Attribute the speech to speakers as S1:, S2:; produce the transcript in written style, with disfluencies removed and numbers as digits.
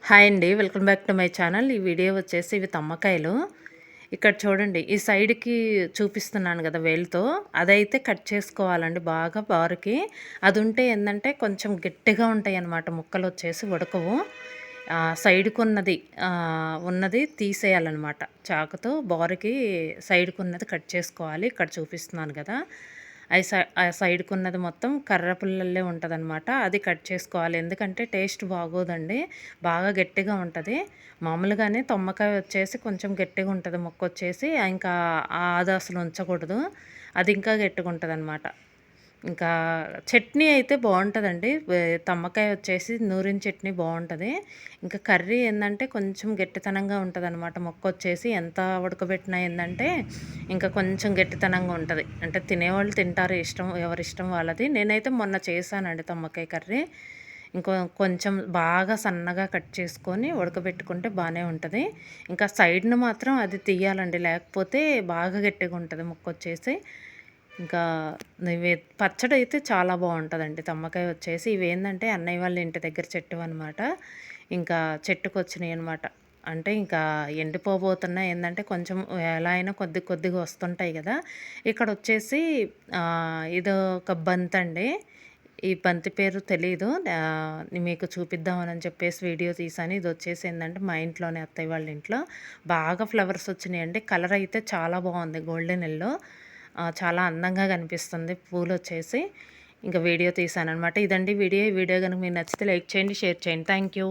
S1: Hi అండి. Welcome back to my channel. ఈ video వచ్చేసి ఇవి తమ్మకాయలు. ఇక్కడ చూడండి ఈ సైడ్‌కి చూపిస్తున్నాను గదా! వేలుతో. అదైతే కట్ చేసుకోవాలండి బాగా బారుకి. అదుంటే ఏందంటే కొంచెం గట్టిగా ఉంటాయన్నమాట ముక్కలొచ్చేసి ఉడకవు. సైడ్‌కున్నది ఉన్నది తీసేయాలన్నమాట. చాకుతో బారుకి సైడ్‌కున్నది కట్ చేసుకోవాలి. ఇక్కడ చూపిస్తున్నాను గదా! ఆ సైడ్‌కున్నది మొత్తం కర్ర పుల్లలే ఉంటదనమాట. అది కట్ చేసుకోవాలి. ఎందుకంటే టేస్ట్ బాగోదండి. బాగా గట్టిగా ఉంటది. మామూలుగానే తొమ్మకాయ వచ్చేసి కొంచెం గట్టిగా ఉంటది ముక్కొచ్చేసి. ఇంకా అది అసలు ఉంచకూడదు. అది ఇంకా గట్టిగుంటదనమాట. ఇంకా చట్నీ అయితే బావుంటదండి. తమ్మకాయ వచ్చేసి నూరిన చట్నీ బావుంటది. ఇంకా కర్రీ ఏందంటే కొంచెం గట్టితనంగా ఉంటదనమాట. ముక్కొచ్చేసి ఎంత ఉడకబెట్టినా ఏందంటే ఇంకా కొంచెం గట్టితనంగా ఉంటది. అంటే తినేవాళ్ళు తింటారు ఎవరిష్టం వాళ్ళది. నేనైతే మొన్న చేశానండి తమ్మకాయ కర్రీ. కొంచెం బాగా సన్నగా కట్ చేసుకొని ఉడకబెట్టుకుంటే బానే ఉంటది. ఇంకా సైడ్‌న మాత్రం అది తీయాలండి. లేకపోతే బాగా గట్టిగుంటది ముక్కొచ్చేసి. ఇంకా ఇవి పచ్చడైతే చాలా బావుంటదండి. తమ్మకాయ వచ్చేసి ఇవేందంటే అన్నయ్య వాళ్ళ ఇంటి దగ్గర చెట్టువనమాట. ఇంకా చెట్టుకొచ్చినియనమాట. అంటే ఇంకా ఎండిపోబోతున్నాయి. ఏందంటే కొంచెం ఎలా అయినా కొద్ది కొద్దిగా వస్తుంటాయి గదా! ఇక్కడొచ్చేసి ఇదొక బంతండి. ఈ బంతి పేరు తెలీదు. మీకు చూపిద్దామని చెప్పేసి వీడియో తీశాను. ఇదొచ్చేసి ఏందంటే మా ఇంట్లోనే అత్తయ్య వాళ్ళ ఇంట్లో. బాగా ఫ్లవర్స్ వచ్చినియండి. కలర్ అయితే చాలా బావుంది. Golden yellow. చాలా అందంగా కనిపిస్తుంది పూలొచ్చేసి. ఇంక వీడియో తీశాననమాట. ఇదండి వీడియో. ఈ వీడియో గనుక మీకు నచ్చితే లైక్ చేయండి, షేర్ చేయండి. Thank you.